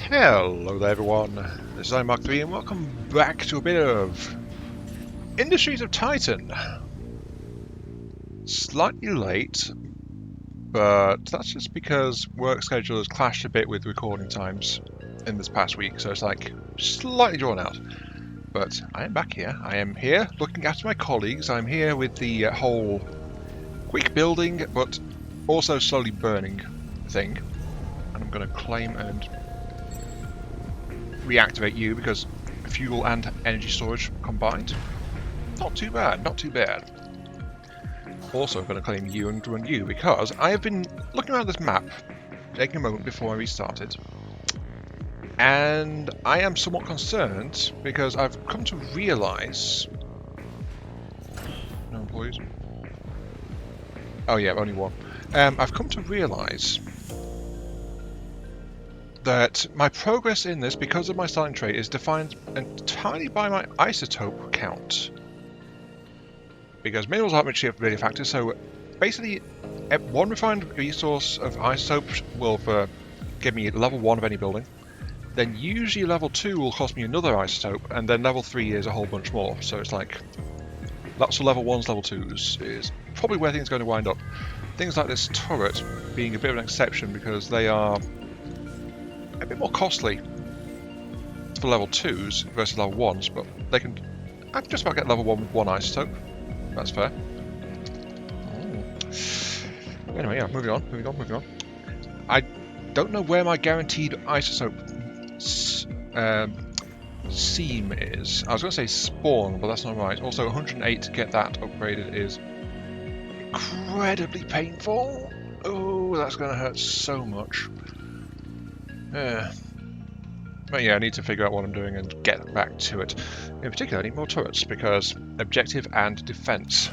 Hello there everyone, this is iMark3 and welcome back to a bit of Industries of Titan. Slightly late, but that's just because work schedule has clashed a bit with recording times in this past week, so it's like slightly drawn out. But I am back here, I am here looking after my colleagues, I'm here with the whole quick building but also slowly burning thing. And I'm going to claim and reactivate you because fuel and energy storage combined. Not too bad, not too bad. Also going to claim you and run you because I have been looking around this map, taking a moment before I restarted, and I am somewhat concerned because I've come to realise... No employees? Oh yeah, only one. I've come to realise that my progress in this, because of my starting trait, is defined entirely by my isotope count. Because minerals aren't much of a factor, so basically one refined resource of isotope will give me level 1 of any building. Then usually level 2 will cost me another isotope, and then level 3 is a whole bunch more. So it's like, lots of level 1s, level 2s is probably where things are going to wind up. Things like this turret being a bit of an exception because they are a bit more costly for level 2s versus level 1s, but they can... I can just about get level 1 with 1 isotope. That's fair. Anyway, yeah, moving on. I don't know where my guaranteed isotope seam is. I was going to say spawn, but that's not right. Also, 108 to get that upgraded is incredibly painful. Oh, that's going to hurt so much. But yeah, I need to figure out what I'm doing and get back to it. In particular, I need more turrets because objective and defense.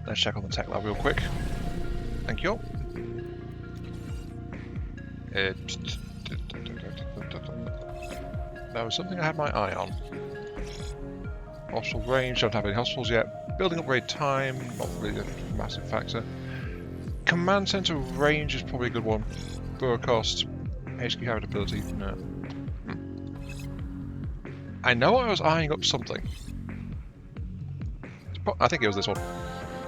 Let's check on the tech lab real quick. Thank you. That was something I had my eye on. Hospital range, don't have any hospitals yet. Building upgrade time, not really a massive factor. Command center range is probably a good one. Borough cost. HQ habitability, no. I know I was eyeing up something. I think it was this one.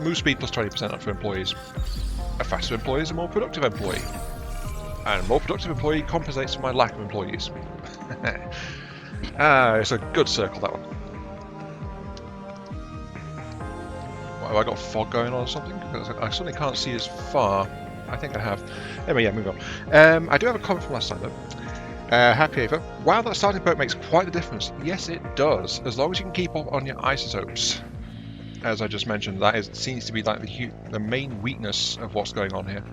Move speed plus 20% for employees. A faster employee is a more productive employee. And a more productive employee compensates for my lack of employees. It's a good circle, that one. What, have I got fog going on or something? Because I suddenly can't see as far. I think I have. Anyway, yeah, move on. I do have a comment from last time, though. Happy Ava. Wow, that starting perk makes quite a difference. Yes, it does. As long as you can keep up on your isotopes. As I just mentioned, that seems to be like the main weakness of what's going on here.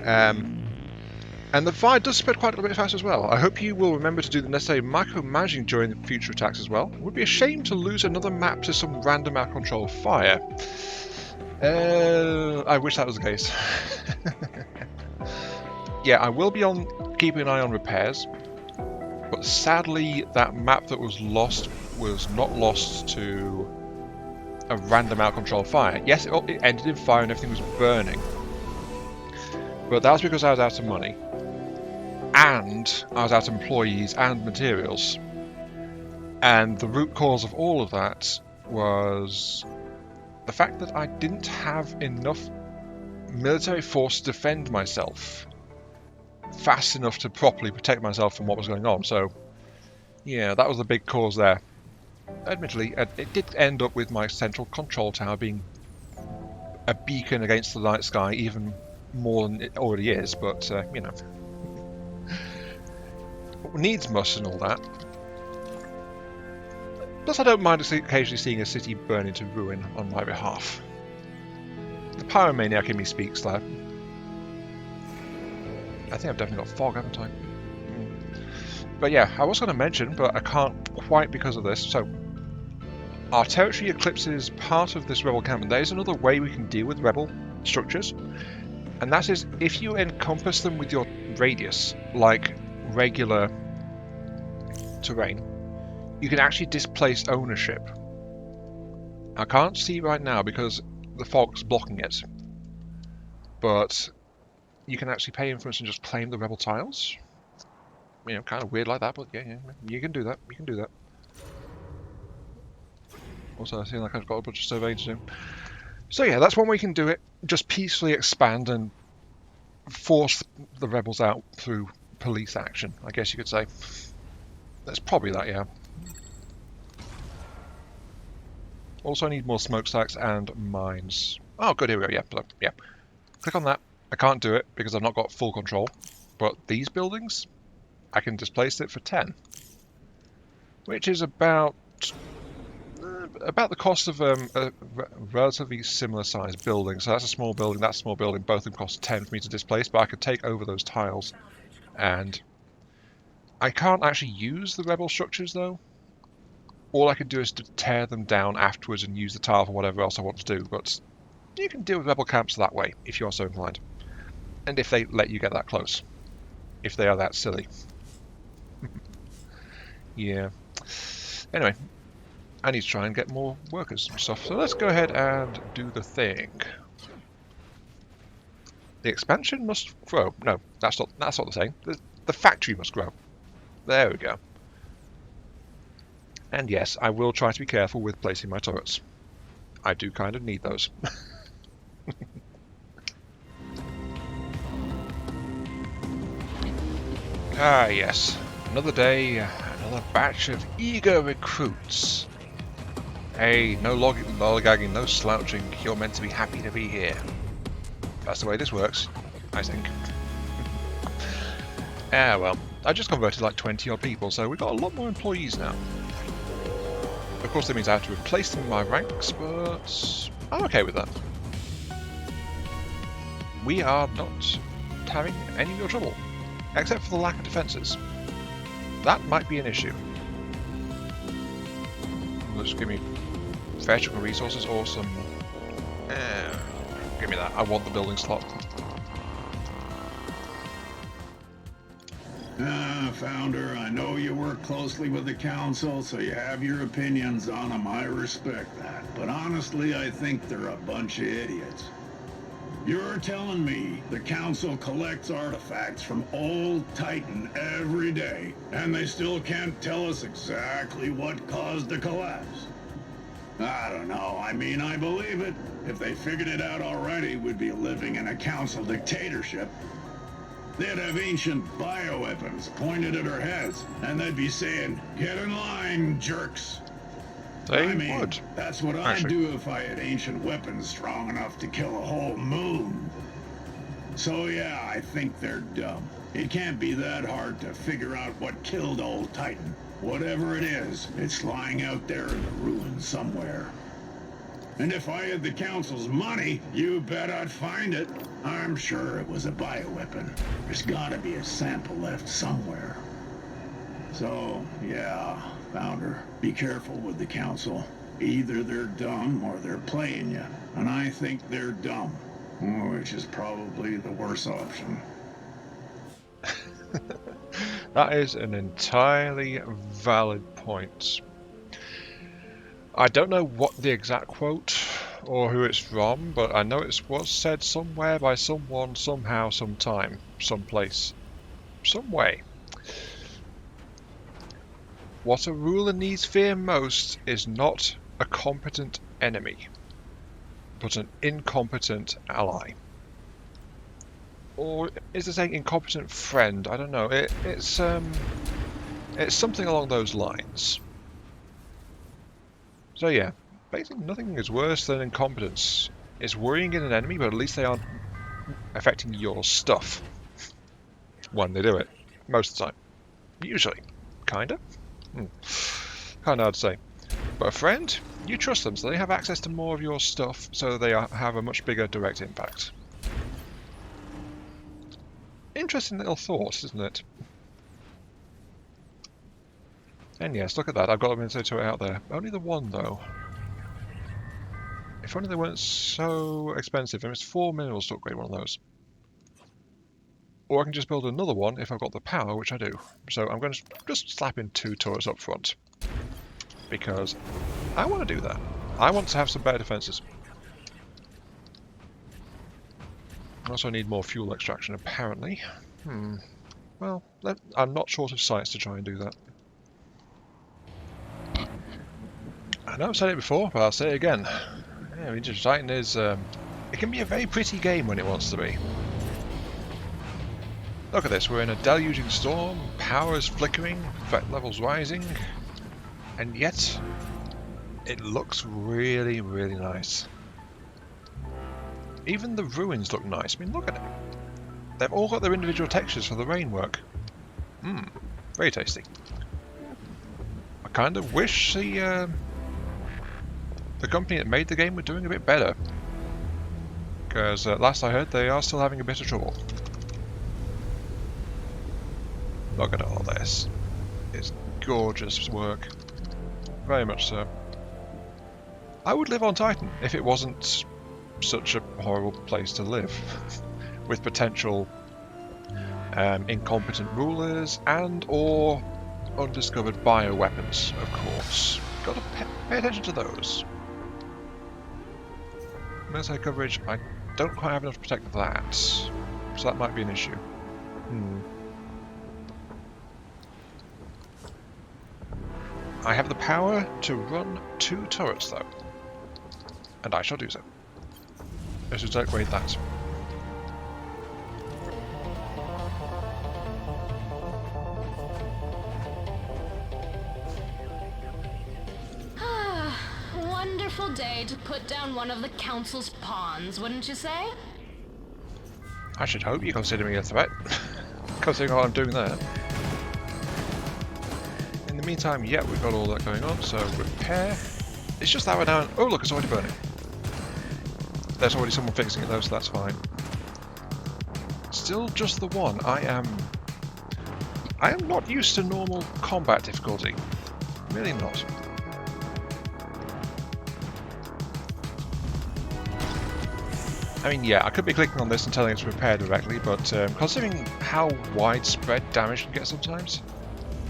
And the fire does spread quite a little bit fast as well. I hope you will remember to do the necessary micromanaging during the future attacks as well. It would be a shame to lose another map to some random out-of-control fire. I wish that was the case. Yeah, I will be keeping an eye on repairs, but sadly that map that was lost was not lost to a random out-of-control fire. Yes, it ended in fire and everything was burning, but that was because I was out of money, and I was out of employees and materials, and the root cause of all of that was the fact that I didn't have enough military force to defend myself fast enough to properly protect myself from what was going on. So yeah, that was the big cause there. Admittedly, it did end up with my central control tower being a beacon against the night sky even more than it already is, but you know, needs must and all that. Plus, I don't mind occasionally seeing a city burn into ruin on my behalf. The pyromaniac in me speaks there. I think I've definitely got fog, haven't I? But yeah, I was going to mention, but I can't quite because of this. So, our territory eclipses part of this rebel encampment. There is another way we can deal with rebel structures, and that is if you encompass them with your radius, like regular terrain, you can actually displace ownership. I can't see right now because the fog's blocking it, but you can actually pay influence and just claim the rebel tiles. you know, kind of weird like that, but yeah, you can do that. You can do that. Also, I feel like I've got a bunch of surveying to do. So yeah, that's one way you can do it. Just peacefully expand and force the rebels out through police action, I guess you could say. That's probably that, yeah. Also, I need more smokestacks and mines. Oh, good, here we go, yeah. Click on that. I can't do it because I've not got full control. But these buildings, I can displace it for 10. Which is about the cost of a relatively similar sized building. So that's a small building, that's a small building. Both of them cost 10 for me to displace, but I could take over those tiles. And I can't actually use the rebel structures, though. All I could do is to tear them down afterwards and use the tile for whatever else I want to do. But you can deal with rebel camps that way, if you're so inclined. And if they let you get that close. If they are that silly. Yeah. Anyway, I need to try and get more workers and stuff. So let's go ahead and do the thing. The expansion must grow. No, that's not the thing. The factory must grow. There we go. And yes, I will try to be careful with placing my turrets. I do kind of need those. Ah, yes. Another day, another batch of eager recruits. Hey, no lollygagging, no slouching. You're meant to be happy to be here. That's the way this works, I think. Ah, well. I just converted like 20 odd people, so we've got a lot more employees now. Of course, that means I have to replace them in my ranks, but I'm okay with that. We are not having any real trouble, except for the lack of defences. That might be an issue. Just give me fair chunk of resources or some... give me that. I want the building slot. Founder, I know you work closely with the council, so you have your opinions on them. I respect that. But honestly, I think they're a bunch of idiots. You're telling me the council collects artifacts from old Titan every day, and they still can't tell us exactly what caused the collapse? I don't know. I mean, I believe it. If they figured it out already, we'd be living in a council dictatorship. They'd have ancient bioweapons pointed at our heads, and they'd be saying, "Get in line, jerks." They would. That's what I'd do if I had ancient weapons strong enough to kill a whole moon. So yeah, I think they're dumb. It can't be that hard to figure out what killed old Titan. Whatever it is, it's lying out there in the ruins somewhere. And if I had the council's money, you bet I'd find it. I'm sure it was a bioweapon. There's gotta be a sample left somewhere. So, yeah, Founder, be careful with the council. Either they're dumb or they're playing you. And I think they're dumb, which is probably the worst option. That is an entirely valid point. I don't know what the exact quote or who it's from, but I know it was said somewhere by someone, somehow, sometime, someplace, some way. What a ruler needs fear most is not a competent enemy, but an incompetent ally. Or is it saying incompetent friend? I don't know. It's something along those lines. So yeah, basically nothing is worse than incompetence. It's worrying in an enemy, but at least they aren't affecting your stuff when they do it. Most of the time. Usually. Kinda? Kinda hard to say. But a friend, you trust them, so they have access to more of your stuff, so they have a much bigger direct impact. Interesting little thought, isn't it? And yes, look at that, I've got a Minnesota turret out there. Only the one, though. If only they weren't so expensive. It's 4 minerals to upgrade one of those. Or I can just build another one if I've got the power, which I do. So I'm going to just slap in 2 turrets up front. Because I want to do that. I want to have some better defences. I also need more fuel extraction, apparently. Well, I'm not short of sites to try and do that. I know I've said it before, but I'll say it again. Yeah, Age of Titan is... it can be a very pretty game when it wants to be. Look at this, we're in a deluging storm, power is flickering, threat levels rising, and yet it looks really, really nice. Even the ruins look nice. I mean, look at it. They've all got their individual textures for the rain work. Mmm, very tasty. I kind of wish the company that made the game were doing a bit better. Because last I heard, they are still having a bit of trouble. Look at all this. It's gorgeous work. Very much so. I would live on Titan if it wasn't such a horrible place to live. With potential incompetent rulers and or undiscovered bioweapons, of course. Got to pay attention to those. Military coverage, I don't quite have enough to protect that. So that might be an issue. I have the power to run 2 turrets though. And I shall do so. Let's just upgrade that. Wonderful day to put down one of the council's pawns, wouldn't you say? I should hope you consider me a threat, considering what I'm doing there. In the meantime, yeah, we've got all that going on, so repair. It's just that we're down. Oh look, it's already burning. There's already someone fixing it though, so that's fine. Still just the one. I am not used to normal combat difficulty. Really not. I mean, yeah, I could be clicking on this and telling it to repair directly, but considering how widespread damage can get sometimes,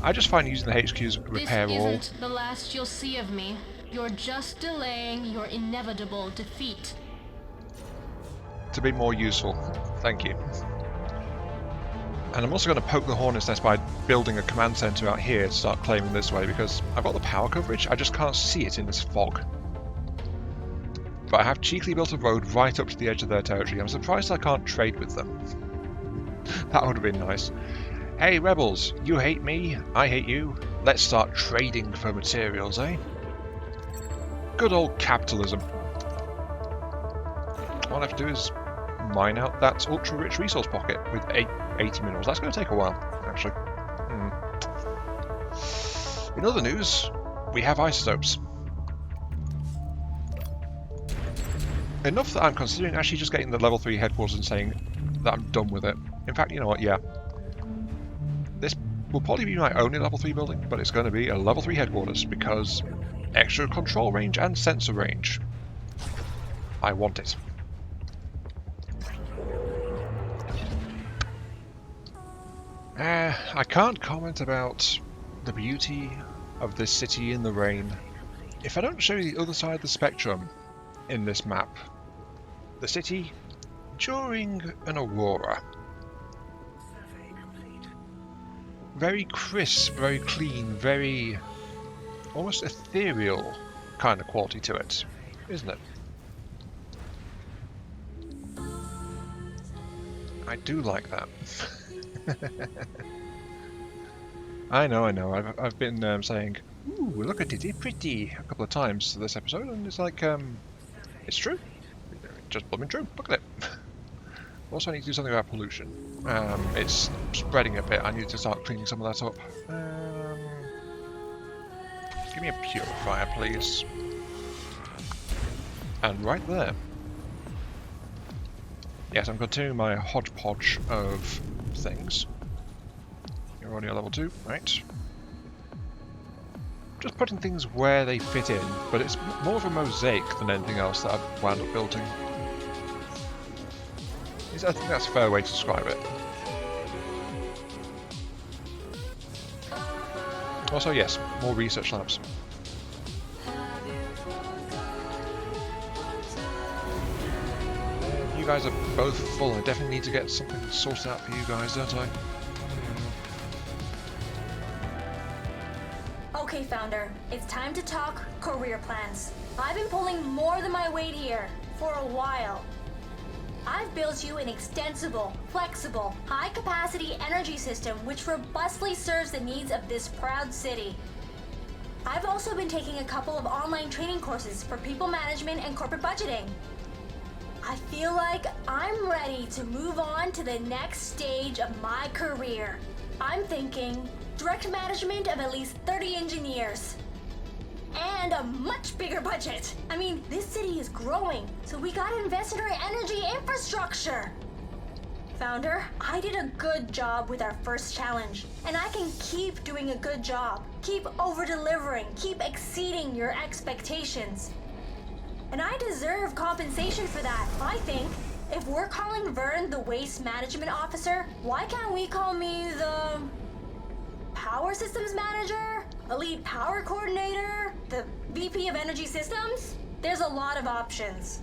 I just find using the HQ's repair all... This isn't the last you'll see of me. You're just delaying your inevitable defeat. to be more useful. Thank you. And I'm also going to poke the hornet's nest by building a command center out here to start claiming this way, because I've got the power coverage, I just can't see it in this fog. But I have cheekily built a road right up to the edge of their territory. I'm surprised I can't trade with them. That would have been nice. Hey rebels, you hate me, I hate you. Let's start trading for materials, eh? Good old capitalism. All I have to do is mine out that ultra-rich resource pocket with 80 minerals. That's going to take a while, actually. In other news, we have isotopes. Enough that I'm considering actually just getting the level 3 headquarters and saying that I'm done with it. In fact, you know what, yeah. This will probably be my only level 3 building, but it's going to be a level 3 headquarters because extra control range and sensor range. I want it. I can't comment about the beauty of this city in the rain if I don't show you the other side of the spectrum in this map. The city during an aurora. Very crisp, very clean, very almost ethereal kind of quality to it, isn't it? I do like that. I know. I've been saying, "Ooh, look at it, pretty," a couple of times this episode, and it's like, it's true. Just blooming true. Look at it. Also, I need to do something about pollution. It's spreading a bit. I need to start cleaning some of that up. Give me a purifier, please. And right there. Yes, I'm continuing my hodgepodge of things. You're only at level 2, right? Just putting things where they fit in, but it's more of a mosaic than anything else that I've wound up building. I think that's a fair way to describe it. Also, yes, more research labs. You guys are both full. I definitely need to get something sorted out for you guys, don't I? Okay, Founder, it's time to talk career plans. I've been pulling more than my weight here for a while. I've built you an extensible, flexible, high-capacity energy system which robustly serves the needs of this proud city. I've also been taking a couple of online training courses for people management and corporate budgeting. I feel like I'm ready to move on to the next stage of my career. I'm thinking direct management of at least 30 engineers. And a much bigger budget. I mean, this city is growing, so we gotta invest in our energy infrastructure. Founder, I did a good job with our first challenge, and I can keep doing a good job. Keep over-delivering, keep exceeding your expectations. And I deserve compensation for that, I think. If we're calling Vern the Waste Management Officer, why can't we call me the Power Systems Manager? Elite Power Coordinator? The VP of Energy Systems? There's a lot of options.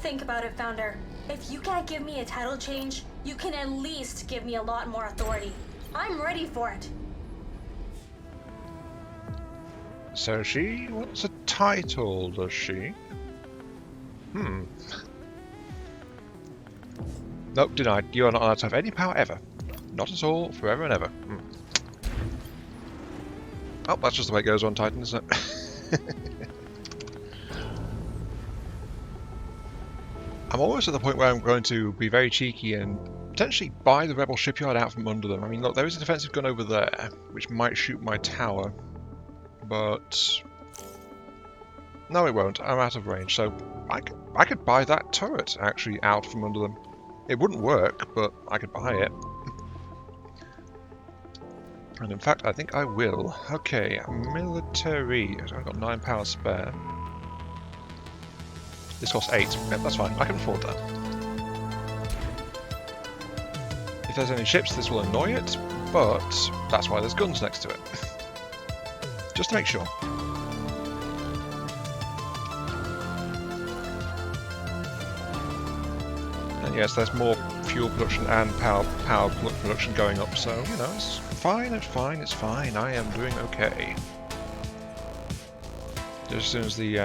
Think about it, Founder. If you can't give me a title change, you can at least give me a lot more authority. I'm ready for it. So she wants a title, does she? Nope, denied. You are not allowed to have any power ever. Not at all, forever and ever. Oh, that's just the way it goes on Titan, isn't it? I'm almost at the point where I'm going to be very cheeky and potentially buy the Rebel shipyard out from under them. I mean, look, there is a defensive gun over there, which might shoot my tower, but no, it won't. I'm out of range, so I could buy that turret actually out from under them. It wouldn't work, but I could buy it. And in fact, I think I will. Okay, military. I've got 9 power spare. This costs 8. Yep, that's fine. I can afford that. If there's any ships, this will annoy it, but that's why there's guns next to it. Just to make sure. And yes, there's more fuel production and power production going up, so, you know, it's fine, it's fine, it's fine. I am doing okay. Just as soon as the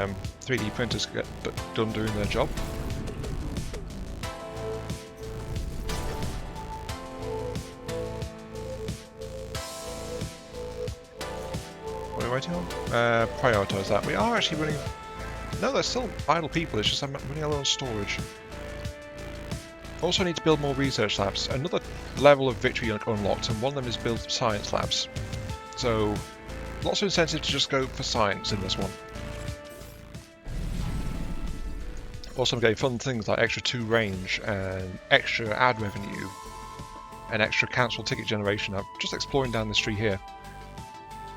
3D printers get done doing their job. What are we waiting on? Prioritise that. We are actually running... No, there's still idle people, it's just I'm running a little storage. Also need to build more research labs. Another level of victory unlocked, and one of them is build science labs. So, lots of incentive to just go for science in this one. Also, I'm getting fun things like extra 2 range, and extra ad revenue, and extra cancel ticket generation. I'm just exploring down this tree here.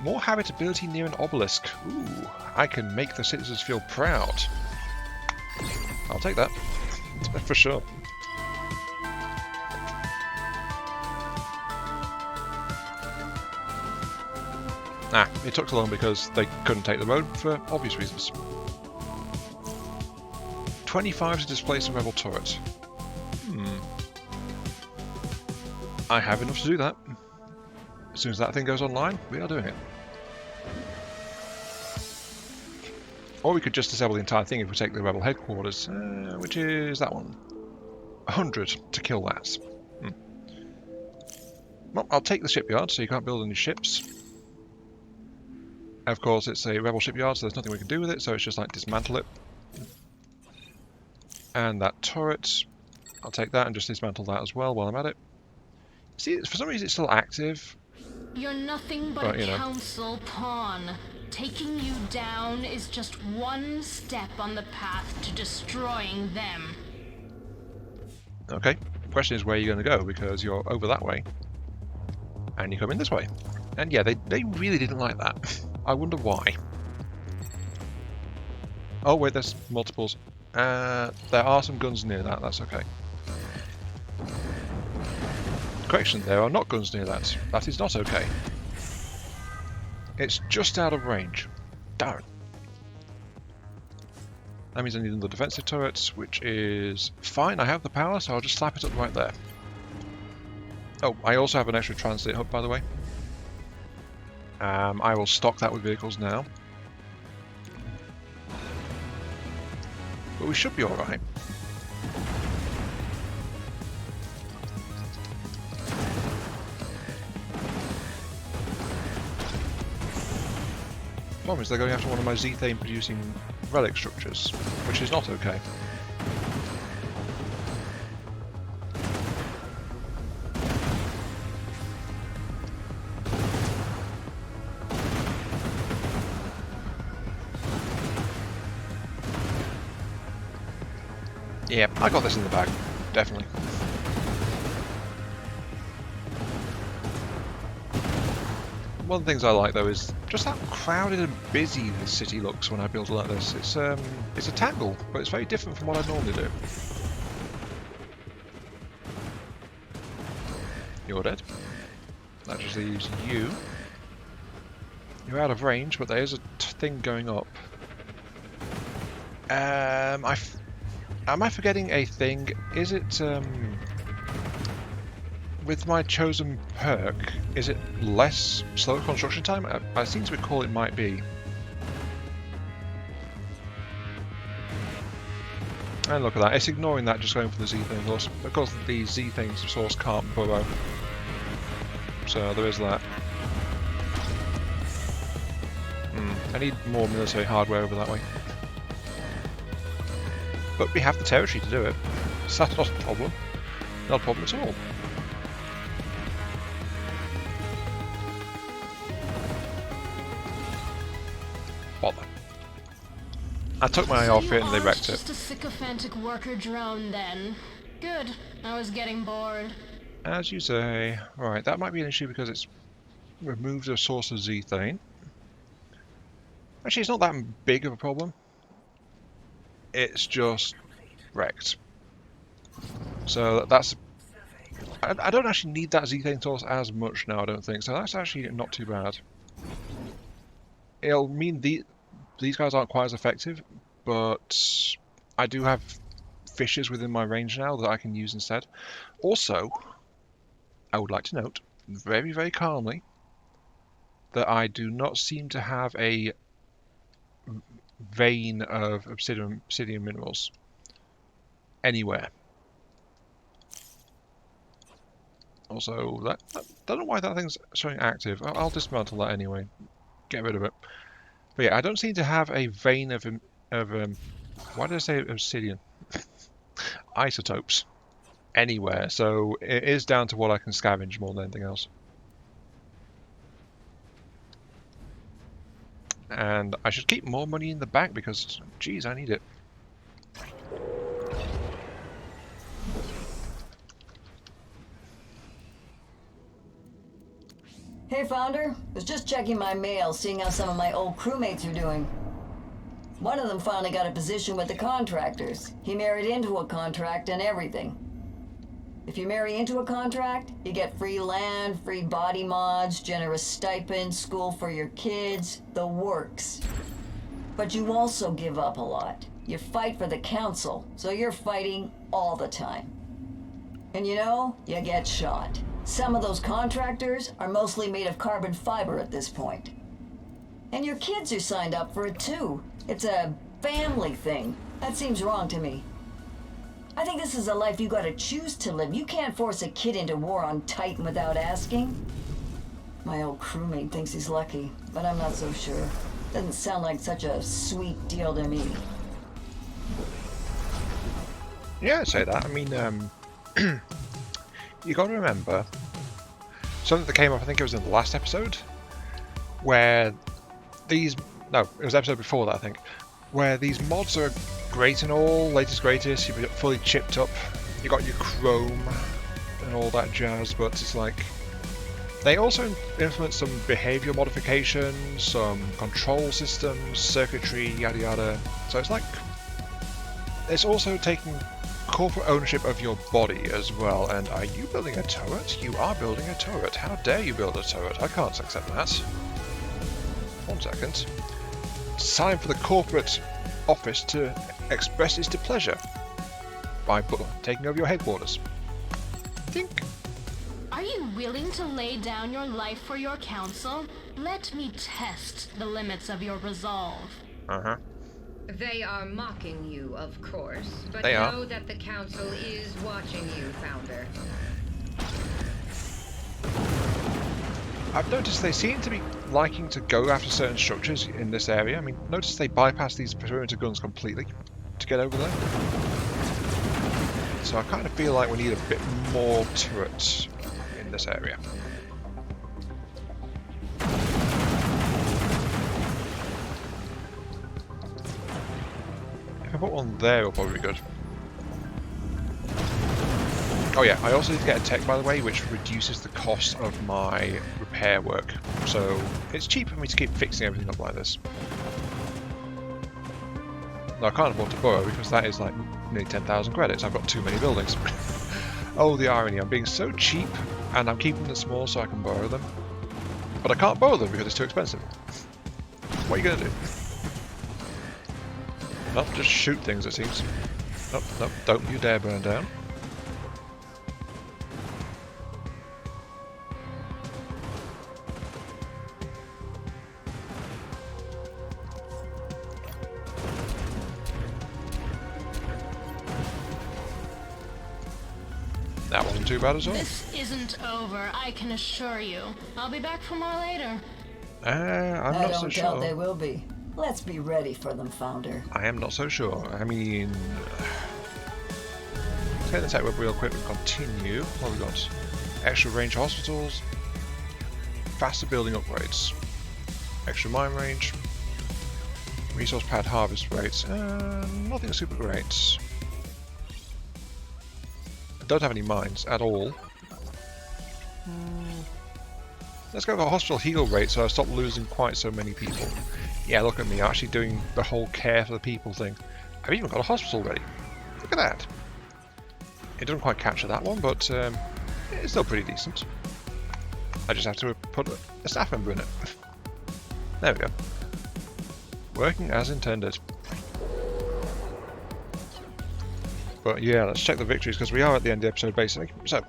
More habitability near an obelisk. Ooh, I can make the citizens feel proud. I'll take that, for sure. Nah, it took so long because they couldn't take the road for obvious reasons. 25 to displace a rebel turret. I have enough to do that. As soon as that thing goes online, we are doing it. Or we could just disable the entire thing if we take the rebel headquarters, which is that one. 100 to kill that. Well, I'll take the shipyard, so you can't build any ships. Of course, it's a rebel shipyard, so there's nothing we can do with it, so it's just like dismantle it. And that turret, I'll take that and just dismantle that as well while I'm at it. See, for some reason it's still active. You're nothing but a council pawn. Taking you down is just one step on the path to destroying them. Okay, the question is where you're going to go, because you're over that way. And you come in this way. And yeah, they really didn't like that. I wonder why. Oh wait, there's multiples. There are some guns near that, that's okay. Correction, there are not guns near that. That is not okay. It's just out of range. Darn. That means I need another defensive turret, which is fine. I have the power, so I'll just slap it up right there. Oh, I also have an extra transit hub, by the way. I will stock that with vehicles now. But we should be alright. Problem is they're going after one of my Zethane producing relic structures, which is not okay. Yeah, I got this in the bag, definitely. One of the things I like though is just how crowded and busy the city looks when I build it like this. It's a tangle, but it's very different from what I normally do. You're dead. That just leaves you. You're out of range, but there is a thing going up. Am I forgetting a thing? Is it, with my chosen perk, is it less slow construction time? I seem to recall it might be. And look at that, it's ignoring that, just going for the Zethane source. Of course, the Zethane source can't burrow. So there is that. I need more military hardware over that way. But we have the territory to do it, so that's not a problem. Not a problem at all. Bother. I took my eye off it and they wrecked it. Just a sycophantic worker drone then. Good. I was getting bored. As you say. Right, that might be an issue because it's removed a source of Zethane. Actually, it's not that big of a problem. It's just wrecked. So that's... I don't actually need that Zethane source as much now, I don't think. So that's actually not too bad. It'll mean these guys aren't quite as effective, but I do have fishes within my range now that I can use instead. Also, I would like to note, very, very calmly, that I do not seem to have a vein of obsidian minerals anywhere. Also, I don't know why that thing's showing active. I'll dismantle that anyway. Get rid of it. But yeah, I don't seem to have a vein of why did I say obsidian? Isotopes anywhere. So it is down to what I can scavenge more than anything else. And I should keep more money in the bank because, geez, I need it. Hey, Founder. Was just checking my mail, seeing how some of my old crewmates are doing. One of them finally got a position with the contractors. He married into a contract and everything. If you marry into a contract, you get free land, free body mods, generous stipends, school for your kids, the works. But you also give up a lot. You fight for the council, so you're fighting all the time. And you know, you get shot. Some of those contractors are mostly made of carbon fiber at this point. And your kids are signed up for it too. It's a family thing. That seems wrong to me. I think this is a life you gotta choose to live. You can't force a kid into war on Titan without asking. My old crewmate thinks he's lucky, but I'm not so sure. Doesn't sound like such a sweet deal to me. Yeah, I'd say that. I mean, you gotta remember something that came up, I think it was in the last episode, where these... No, it was the episode before that, I think. Where these mods are great and all, latest greatest, you've got fully chipped up, you got your chrome and all that jazz, but it's like they also implement some behavior modifications, some control systems, circuitry, yada yada. So it's like it's also taking corporate ownership of your body as well. And are you building a turret? You are building a turret. How dare you build a turret? I can't accept that. 1 second. It's time for the corporate office to express its displeasure by taking over your headquarters. Think. Are you willing to lay down your life for your council? Let me test the limits of your resolve. Uh-huh. They are mocking you, of course, but They are. know that the Council is watching you, Founder. I've noticed they seem to be liking to go after certain structures in this area. I mean, notice they bypass these perimeter guns completely to get over there. So I kind of feel like we need a bit more turrets in this area. If I put one there, it'll probably be good. Oh yeah, I also need to get a tech, by the way, which reduces the cost of my repair work. So it's cheap for me to keep fixing everything up like this. Now I can't afford to borrow because that is like nearly 10,000 credits. I've got too many buildings. Oh, the irony. I'm being so cheap and I'm keeping them small so I can borrow them. But I can't borrow them because it's too expensive. What are you going to do? Nope, just shoot things, it seems. Nope, nope, don't you dare burn down. That wasn't too bad at all. This isn't over, I can assure you. I'll be back for more later. I'm I not so don't doubt sure. they will be. Let's be ready for them, Founder. I am not so sure. I mean, let's get the tech web real quick and continue. What have we got? Extra range hospitals, faster building upgrades, extra mine range, resource pad harvest rates. Nothing super great. I don't have any mines at all. Let's go for hospital heal rate so I stop losing quite so many people. Yeah, look at me, actually doing the whole care for the people thing. I've even got a hospital ready. Look at that. It doesn't quite capture that one, but it's still pretty decent. I just have to put a staff member in it. There we go. Working as intended. But yeah, let's check the victories because we are at the end of the episode basically. So,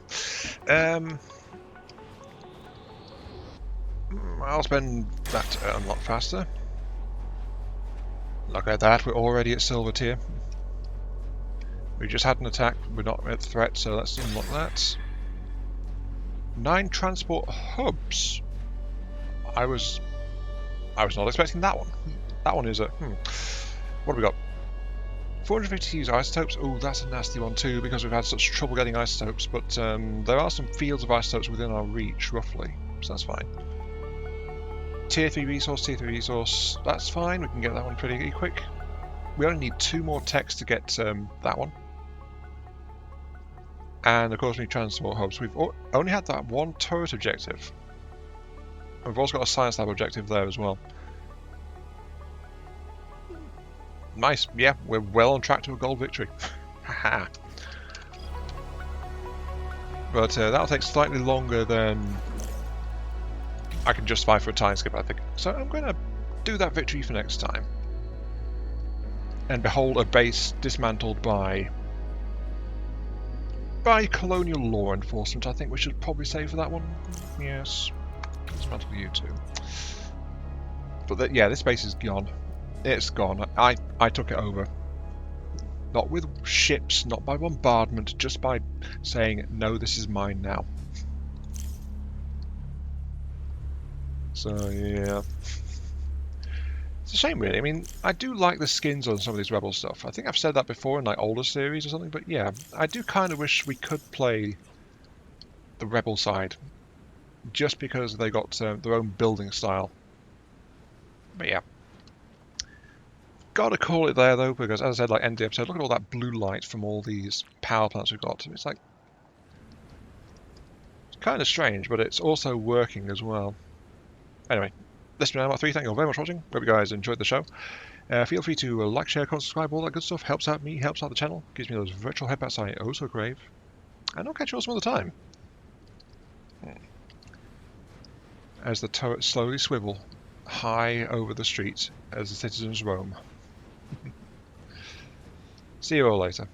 I'll spend that a lot faster. Look at that, we're already at silver tier. We just had an attack, we're not at threat, so let's unlock that. 9 transport hubs. I was not expecting that one. That one is a what have we got? 450 use isotopes. Oh, that's a nasty one too because we've had such trouble getting isotopes. But there are some fields of isotopes within our reach, roughly, so that's fine. Tier 3 resource, that's fine, we can get that one pretty quick. We only need 2 more techs to get that one. And of course we need transport hubs. We've only had that one turret objective. We've also got a science lab objective there as well. Nice, yeah, we're well on track to a gold victory. Haha. But that'll take slightly longer than I can justify for a time skip, I think. So I'm going to do that victory for next time. And behold a base dismantled by colonial law enforcement. I think we should probably say for that one. Yes. Dismantle you too. But yeah, this base is gone. It's gone. I took it over. Not with ships, not by bombardment, just by saying, no, this is mine now. So yeah, it's a shame really. I mean, I do like the skins on some of these Rebel stuff. I think I've said that before in like older series or something, but yeah, I do kind of wish we could play the Rebel side, just because they got their own building style. But yeah, gotta call it there though, because as I said, like end of the episode, look at all that blue light from all these power plants we've got. It's like, it's kind of strange, but it's also working as well. Anyway, this has been Mark 3. Thank you all very much for watching. Hope you guys enjoyed the show. Feel free to like, share, comment, subscribe, all that good stuff. Helps out me, helps out the channel, gives me those virtual headbats I oh so crave. And I'll catch you all some other time. As the turrets slowly swivel high over the street as the citizens roam. See you all later.